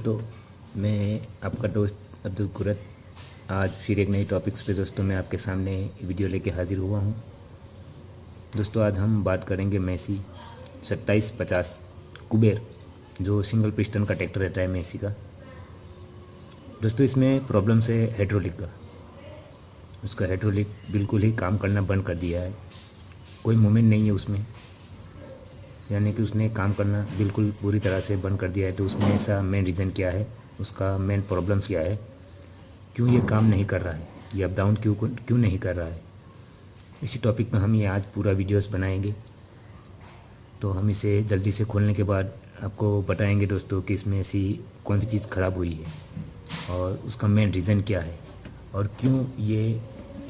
दोस्तों, मैं आपका दोस्त अब्दुल कुरत आज फिर एक नई टॉपिक्स पे दोस्तों मैं आपके सामने वीडियो लेके हाज़िर हुआ हूँ। दोस्तों आज हम बात करेंगे मेसी 2750 कुबेर, जो सिंगल पिस्टन का ट्रैक्टर रहता है मेसी का। दोस्तों इसमें प्रॉब्लम्स है हाइड्रोलिक का। उसका हाइड्रोलिक बिल्कुल ही काम करना बंद कर दिया है, कोई मूवमेंट नहीं है उसमें, यानी कि उसने काम करना बिल्कुल पूरी तरह से बंद कर दिया है। तो उसमें ऐसा मेन रीज़न क्या है, उसका मेन प्रॉब्लम्स क्या है, क्यों ये काम नहीं कर रहा है, ये अप डाउन क्यों नहीं कर रहा है, इसी टॉपिक पर हम ये आज पूरा वीडियोस बनाएंगे। तो हम इसे जल्दी से खोलने के बाद आपको बताएंगे दोस्तों कि इसमें ऐसी कौन सी चीज़ ख़राब हुई है और उसका मेन रीज़न क्या है और क्यों ये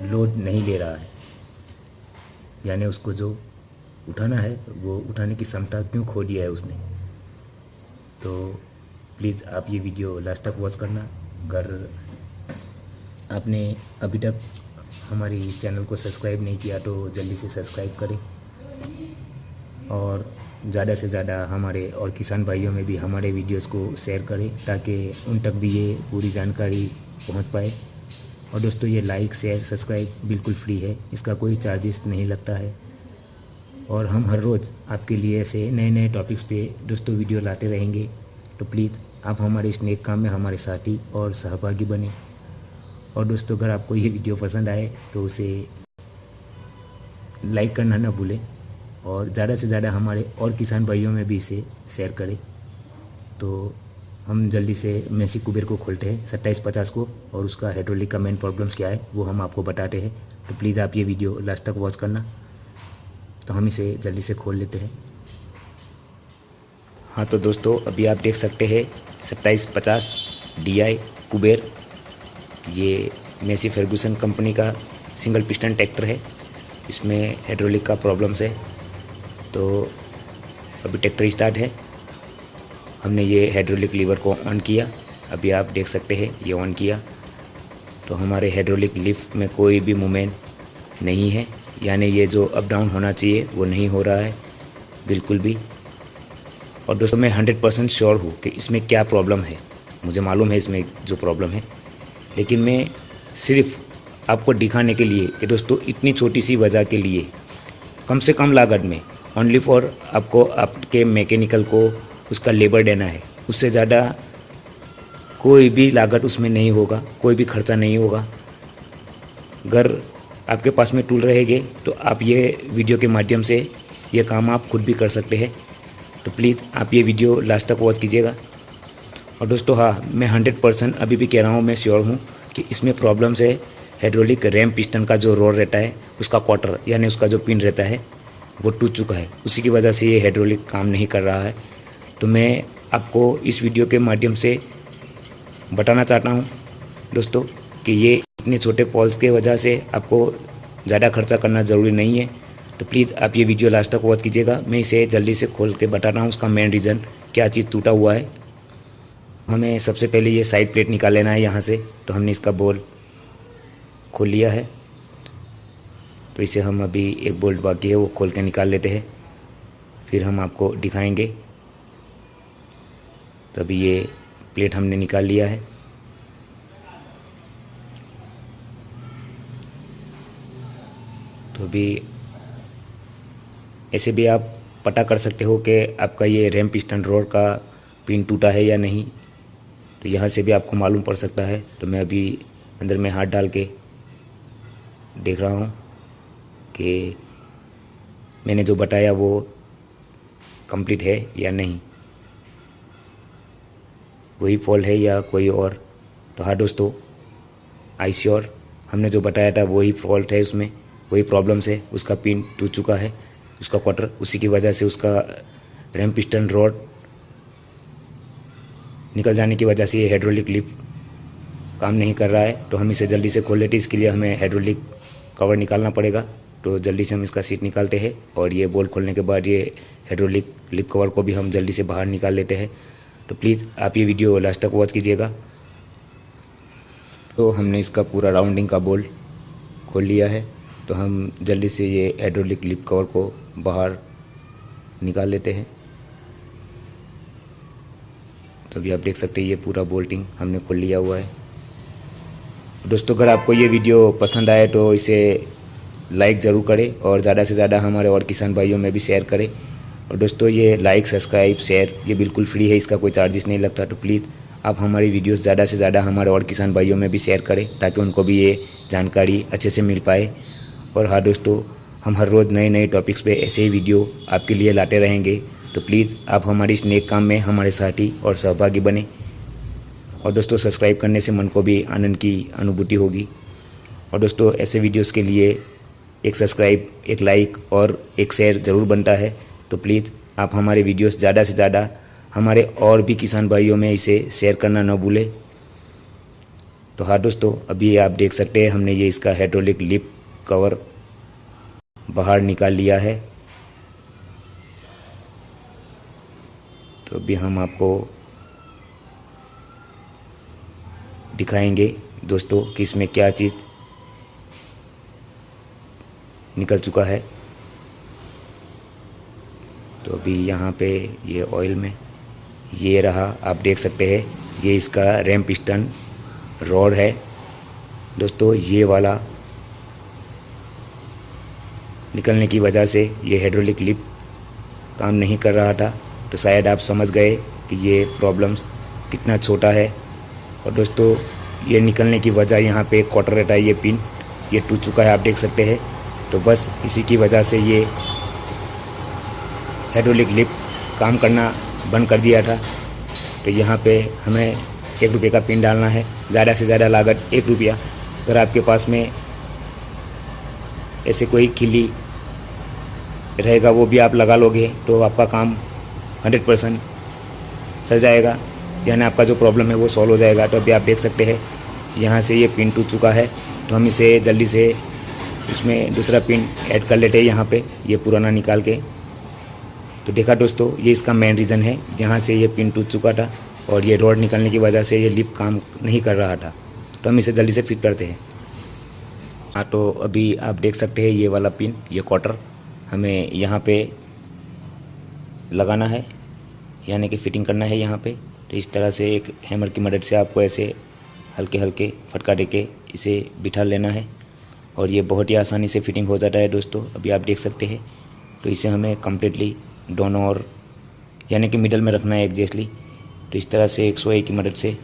लोड नहीं ले रहा है, यानी उसको जो उठाना है वो उठाने की क्षमता क्यों खो दिया है उसने। तो प्लीज़ आप ये वीडियो लास्ट तक वॉच करना। अगर आपने अभी तक हमारी चैनल को सब्सक्राइब नहीं किया तो जल्दी से सब्सक्राइब करें और ज़्यादा से ज़्यादा हमारे और किसान भाइयों में भी हमारे वीडियोस को शेयर करें ताकि उन तक भी ये पूरी जानकारी पहुंच पाए। और दोस्तों ये लाइक शेयर सब्सक्राइब बिल्कुल फ्री है, इसका कोई चार्जेस नहीं लगता है। और हम हर रोज़ आपके लिए ऐसे नए नए टॉपिक्स पे दोस्तों वीडियो लाते रहेंगे। तो प्लीज़ आप हमारे इस नेक काम में हमारे साथी और सहभागी बने। और दोस्तों अगर आपको ये वीडियो पसंद आए तो उसे लाइक करना ना भूलें और ज़्यादा से ज़्यादा हमारे और किसान भाइयों में भी इसे शेयर करें। तो हम जल्दी से मेसी कुबेर को खोलते हैं 2750 को, और उसका हाइड्रोलिक का मेन प्रॉब्लम्स क्या है वो हम आपको बताते हैं। तो प्लीज़ आप ये वीडियो लास्ट तक वॉच करना। तो हम इसे जल्दी से खोल लेते हैं। हाँ तो दोस्तों अभी आप देख सकते हैं 2750 DI कुबेर, ये मेसी फर्गूसन कंपनी का सिंगल पिस्टन ट्रैक्टर है। इसमें हाइड्रोलिक का प्रॉब्लम्स है। तो अभी ट्रैक्टर स्टार्ट है, हमने ये हाइड्रोलिक लीवर को ऑन किया, अभी आप देख सकते हैं ये ऑन किया तो हमारे हाइड्रोलिक लिफ्ट में कोई भी मूवमेंट नहीं है, यानी ये जो अप डाउन होना चाहिए वो नहीं हो रहा है बिल्कुल भी। और दोस्तों मैं 100% श्योर हूँ कि इसमें क्या प्रॉब्लम है, मुझे मालूम है इसमें जो प्रॉब्लम है, लेकिन मैं सिर्फ आपको दिखाने के लिए कि दोस्तों इतनी छोटी सी वजह के लिए कम से कम लागत में ओनली फॉर आपको आपके मैकेनिकल को उसका लेबर देना है, उससे ज़्यादा कोई भी लागत उसमें नहीं होगा, कोई भी खर्चा नहीं होगा। अगर आपके पास में टूल रहेंगे तो आप ये वीडियो के माध्यम से ये काम आप खुद भी कर सकते हैं। तो प्लीज़ आप ये वीडियो लास्ट तक वॉच कीजिएगा। और दोस्तों हाँ, मैं 100% अभी भी कह रहा हूँ, मैं श्योर हूँ कि इसमें प्रॉब्लम्स है हाइड्रोलिक रैम पिस्टन का जो रोड रहता है, उसका क्वार्टर यानी उसका जो पिन रहता है वो टूट चुका है, उसी की वजह से ये हाइड्रोलिक काम नहीं कर रहा है। तो मैं आपको इस वीडियो के माध्यम से बताना चाहता हूँ दोस्तों कि ये इतने छोटे पॉल्स के वजह से आपको ज़्यादा खर्चा करना ज़रूरी नहीं है। तो प्लीज़ आप ये वीडियो लास्ट तक वॉच कीजिएगा, मैं इसे जल्दी से खोल के बता रहा हूँ उसका मेन रीज़न क्या चीज़ टूटा हुआ है। हमें सबसे पहले ये साइड प्लेट निकाल लेना है यहाँ से। तो हमने इसका बोल्ट खोल लिया है, तो इसे हम अभी एक बोल्ट बाकी है वो खोल के निकाल लेते हैं, फिर हम आपको दिखाएंगे। तो अभी ये प्लेट हमने निकाल लिया है। तो अभी ऐसे भी आप पता कर सकते हो कि आपका ये रैम पिस्टन रोड का पिन टूटा है या नहीं, तो यहाँ से भी आपको मालूम पड़ सकता है। तो मैं अभी अंदर में हाथ डाल के देख रहा हूँ कि मैंने जो बताया वो कंप्लीट है या नहीं, वही फॉल्ट है या कोई और। तो हाँ दोस्तों, आई श्योर हमने जो बताया था वही फॉल्ट है, उसमें वही प्रॉब्लम्स है, उसका पिन टूट चुका है, उसका क्वार्टर, उसी की वजह से उसका रैम पिस्टन रॉड निकल जाने की वजह से ये हाइड्रोलिक लिफ्ट काम नहीं कर रहा है। तो हम इसे जल्दी से खोल लेते हैं, इसके लिए हमें हाइड्रोलिक कवर निकालना पड़ेगा। तो जल्दी से हम इसका सीट निकालते हैं और ये बोल्ट खोलने के बाद ये हाइड्रोलिक लिफ्ट कवर को भी हम जल्दी से बाहर निकाल लेते हैं। तो प्लीज़ आप ये वीडियो लास्ट तक वॉच कीजिएगा। तो हमने इसका पूरा राउंडिंग का बोल्ट खोल लिया है, तो हम जल्दी से ये हाइड्रोलिक लिफ्ट कवर को बाहर निकाल लेते हैं। तो अभी आप देख सकते हैं ये पूरा बोल्टिंग हमने खोल लिया हुआ है। दोस्तों अगर आपको ये वीडियो पसंद आए तो इसे लाइक ज़रूर करें और ज़्यादा से ज़्यादा हमारे और किसान भाइयों में भी शेयर करें। और दोस्तों ये लाइक सब्सक्राइब शेयर ये बिल्कुल फ्री है, इसका कोई चार्जेस नहीं लगता। तो प्लीज़ आप हमारी वीडियोस ज़्यादा से ज़्यादा हमारे और किसान भाइयों में भी शेयर करें ताकि उनको भी ये जानकारी अच्छे से मिल पाए। और हाँ दोस्तों, हम हर रोज़ नए नए टॉपिक्स पे ऐसे ही वीडियो आपके लिए लाते रहेंगे। तो प्लीज़ आप हमारे इस नेक काम में हमारे साथी और सहभागी बने। और दोस्तों सब्सक्राइब करने से मन को भी आनंद की अनुभूति होगी। और दोस्तों ऐसे वीडियोस के लिए एक सब्सक्राइब, एक लाइक और एक शेयर ज़रूर बनता है। तो प्लीज़ आप हमारे वीडियोस ज़्यादा से ज़्यादा हमारे और भी किसान भाइयों में इसे शेयर करना न भूलें। तो हाँ दोस्तों, अभी आप देख सकते हैं हमने ये इसका हाइड्रोलिक लिप कवर बाहर निकाल लिया है। तो अभी हम आपको दिखाएंगे दोस्तों कि इसमें क्या चीज़ निकल चुका है। तो अभी यहाँ पे ये ऑयल में ये रहा, आप देख सकते हैं ये इसका रैम पिस्टन रॉड है। दोस्तों ये वाला निकलने की वजह से ये हाइड्रोलिक लिप काम नहीं कर रहा था। तो शायद आप समझ गए कि ये प्रॉब्लम्स कितना छोटा है। और दोस्तों ये निकलने की वजह यहाँ पे क्वार्टर रहता है, ये पिन ये टूट चुका है, आप देख सकते हैं। तो बस इसी की वजह से ये हाइड्रोलिक लिप काम करना बंद कर दिया था। तो यहाँ पे हमें 1 रुपये का पिन डालना है, ज़्यादा से ज़्यादा लागत 1 रुपया। अगर आपके पास में ऐसे कोई खिल्ली रहेगा वो भी आप लगा लोगे तो आपका काम 100% चल जाएगा, यानी आपका जो प्रॉब्लम है वो सॉल्व हो जाएगा। तो अभी आप देख सकते हैं यहाँ से ये पिन टूट चुका है। तो हम इसे जल्दी से इसमें दूसरा पिन ऐड कर लेते हैं यहाँ पे ये पुराना निकाल के। तो देखा दोस्तों, ये इसका मेन रीज़न है जहाँ से ये पिन टूट चुका था और ये रॉड निकलने की वजह से ये लिप काम नहीं कर रहा था। तो हम इसे जल्दी से फिट करते हैं। हाँ, तो अभी आप देख सकते हैं ये वाला पिन, ये क्वार्टर हमें यहाँ पे लगाना है, यानी कि फिटिंग करना है यहाँ पे। तो इस तरह से एक हैमर की मदद से आपको ऐसे हल्के हल्के फटका देके इसे बिठा लेना है और ये बहुत ही आसानी से फिटिंग हो जाता है दोस्तों। अभी आप देख सकते हैं। तो इसे हमें कम्प्लीटली दोनों ओर यानी कि मिडल में रखना है एग्जैक्टली। तो इस तरह से एक सोए की मदद से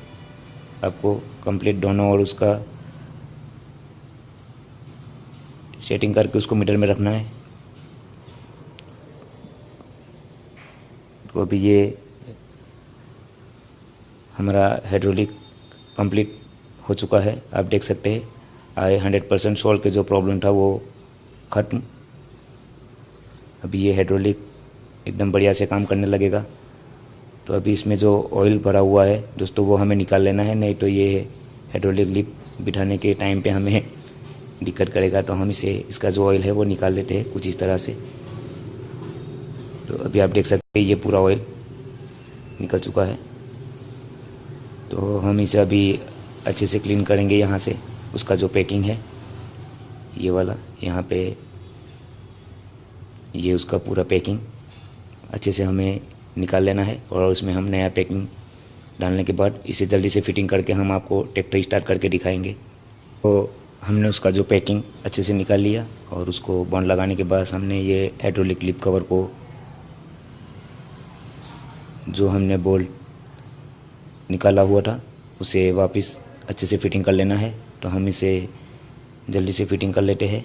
आपको कंप्लीट दोनों ओर उसका सेटिंग करके उसको मिडल में रखना है। तो अभी ये हमारा हाइड्रोलिक कंप्लीट हो चुका है, आप देख सकते हैं। आए 100% सॉल्व के जो प्रॉब्लम था वो ख़त्म। अभी ये हाइड्रोलिक एकदम बढ़िया से काम करने लगेगा। तो अभी इसमें जो ऑयल भरा हुआ है दोस्तों वो हमें निकाल लेना है, नहीं तो ये हाइड्रोलिक लिप बिठाने के टाइम पे हमें दिक्कत करेगा। तो हम इसका जो ऑयल है वो निकाल लेते हैं कुछ इस तरह से। तो अभी आप देख सकते हैं ये पूरा ऑयल निकल चुका है। तो हम इसे अभी अच्छे से क्लीन करेंगे यहाँ से। उसका जो पैकिंग है ये वाला, यहाँ पे ये उसका पूरा पैकिंग अच्छे से हमें निकाल लेना है और उसमें हम नया पैकिंग डालने के बाद इसे जल्दी से फिटिंग करके हम आपको ट्रैक्टर स्टार्ट करके दिखाएंगे। तो हमने उसका जो पैकिंग अच्छे से निकाल लिया और उसको बॉन्ड लगाने के बाद हमने ये हाइड्रोलिक लिप कवर को जो हमने बोल्ट निकाला हुआ था उसे वापस अच्छे से फिटिंग कर लेना है। तो हम इसे जल्दी से फिटिंग कर लेते हैं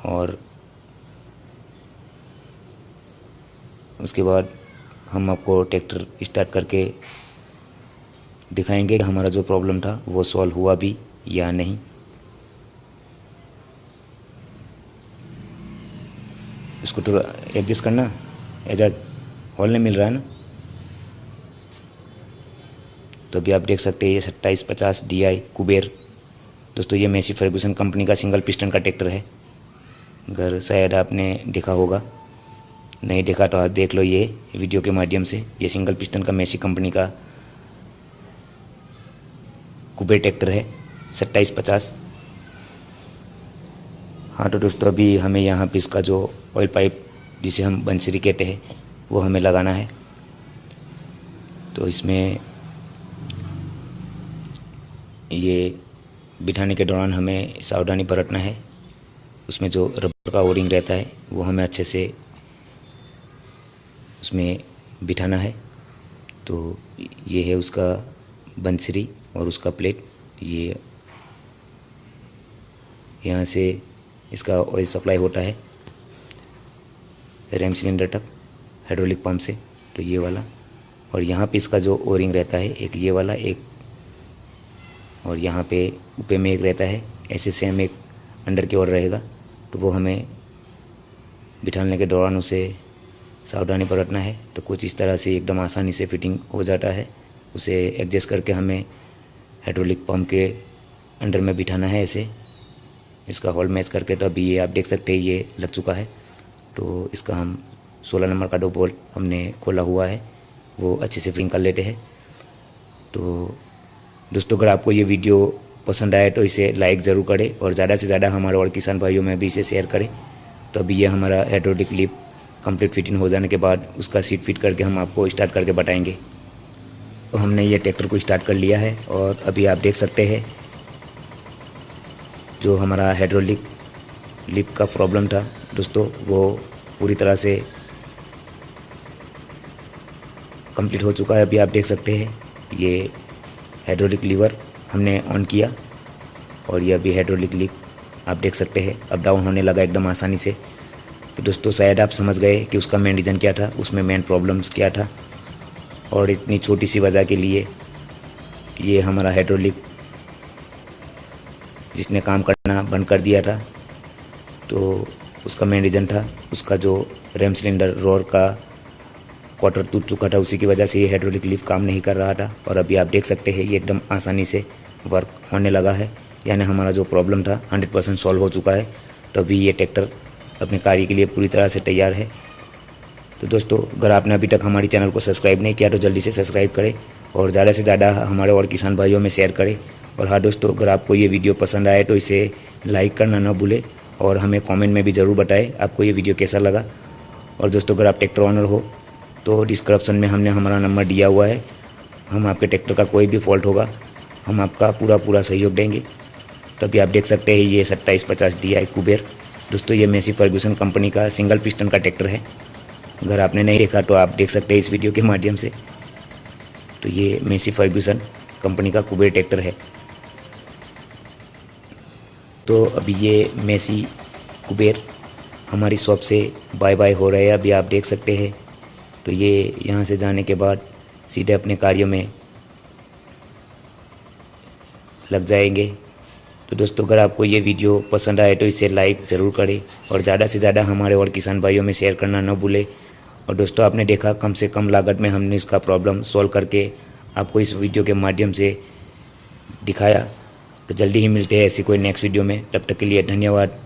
और उसके बाद हम आपको ट्रैक्टर स्टार्ट करके दिखाएंगे कि हमारा जो प्रॉब्लम था वो सॉल्व हुआ भी या नहीं। इसको थोड़ा एडजस्ट करना, एजाज हॉल नहीं मिल रहा है ना। तो अभी आप देख सकते हैं ये 2750 DI कुबेर दोस्तों, ये मेसी फर्गूसन कंपनी का सिंगल पिस्टन का ट्रैक्टर है। अगर शायद आपने देखा होगा, नहीं देखा तो आज देख लो ये वीडियो के माध्यम से। ये सिंगल पिस्टन का मेसी कंपनी का कुबेर ट्रैक्टर है 2750। हाँ तो दोस्तों अभी हमें यहाँ पे इसका जो ऑयल पाइप जिसे हम बंसरी कहते हैं वो हमें लगाना है। तो इसमें ये बिठाने के दौरान हमें सावधानी बरतना है। उसमें जो रबर का ओरिंग रहता है वो हमें अच्छे से उसमें बिठाना है। तो ये है उसका बंसरी और उसका प्लेट। ये यहाँ से इसका ऑयल सप्लाई होता है रैम सिलेंडर तक हाइड्रोलिक पंप से, तो ये वाला। और यहाँ पे इसका जो ओरिंग रहता है, एक ये वाला, एक और यहाँ पे ऊपर में एक रहता है, ऐसे सेम एक अंदर की ओर रहेगा। तो वो हमें बिठाने के दौरान उसे सावधानी बरतना है। तो कुछ इस तरह से एकदम आसानी से फिटिंग हो जाता है। उसे एडजस्ट करके हमें हाइड्रोलिक पंप के अंदर में बिठाना है ऐसे, इसका होल मैच करके। तो अभी ये आप देख सकते हैं ये लग चुका है। तो इसका हम 16 नंबर का 2 बोल्ट हमने खोला हुआ है, वो अच्छे से फिटिंग कर लेते हैं। तो दोस्तों, अगर आपको ये वीडियो पसंद आए तो इसे लाइक ज़रूर करें और ज़्यादा से ज़्यादा हमारे और किसान भाइयों में भी इसे शेयर करें। तो अभी ये हमारा हाइड्रोलिक लिप कंप्लीट फिटिंग हो जाने के बाद उसका सीट फिट करके हम आपको स्टार्ट करके बताएंगे। तो हमने ये ट्रैक्टर को स्टार्ट कर लिया है और अभी आप देख सकते हैं जो हमारा हाइड्रोलिक लिप का प्रॉब्लम था दोस्तों, वो पूरी तरह से कंप्लीट हो चुका है। अभी आप देख सकते हैं ये हाइड्रोलिक लीवर हमने ऑन किया और ये अभी हाइड्रोलिक लिप आप देख सकते हैं अप डाउन होने लगा एकदम आसानी से। तो दोस्तों, शायद आप समझ गए कि उसका मेन रीज़न क्या था, उसमें मेन प्रॉब्लम्स क्या था और इतनी छोटी सी वजह के लिए ये हमारा हाइड्रोलिक जिसने काम करना बंद कर दिया था। तो उसका मेन रीज़न था उसका जो रैम सिलेंडर रोर का क्वार्टर टूट चुका था, उसी की वजह से ये हाइड्रोलिक लिफ्ट काम नहीं कर रहा था। और अभी आप देख सकते हैं ये एकदम आसानी से वर्क होने लगा है, यानी हमारा जो प्रॉब्लम था 100% सॉल्व हो चुका है। तो अभी ये ट्रैक्टर अपने कार्य के लिए पूरी तरह से तैयार है। तो दोस्तों, अगर आपने अभी तक हमारे चैनल को सब्सक्राइब नहीं किया तो जल्दी से सब्सक्राइब करें और ज़्यादा से ज़्यादा हमारे और किसान भाइयों में शेयर करें। और हाँ दोस्तों, अगर आपको ये वीडियो पसंद आए तो इसे लाइक करना ना भूलें और हमें कमेंट में भी ज़रूर बताएं आपको ये वीडियो कैसा लगा। और दोस्तों, अगर आप ट्रैक्टर ओनर हो तो डिस्क्रिप्शन में हमने हमारा नंबर दिया हुआ है। हम आपके ट्रैक्टर का कोई भी फॉल्ट होगा हम आपका पूरा सहयोग देंगे। तो अभी आप देख सकते हैं ये 2750 DI कुबेर दोस्तों, ये मेसी फर्गूसन कंपनी का सिंगल पिस्टन का ट्रैक्टर है। अगर आपने नहीं देखा तो आप देख सकते हैं इस वीडियो के माध्यम से। तो ये मेसी फर्गूसन कंपनी का कुबेर ट्रैक्टर है। तो अभी ये मेसी कुबेर हमारी शॉप से बाय बाय हो रहे हैं, अभी आप देख सकते हैं। तो ये यहाँ से जाने के बाद सीधे अपने कार्यों में लग जाएंगे। तो दोस्तों, अगर आपको ये वीडियो पसंद आए तो इसे लाइक ज़रूर करें और ज़्यादा से ज़्यादा हमारे और किसान भाइयों में शेयर करना न भूलें। और दोस्तों, आपने देखा कम से कम लागत में हमने इसका प्रॉब्लम सॉल्व करके आपको इस वीडियो के माध्यम से दिखाया। तो जल्दी ही मिलते हैं ऐसी कोई नेक्स्ट वीडियो में, तब तक के लिए धन्यवाद।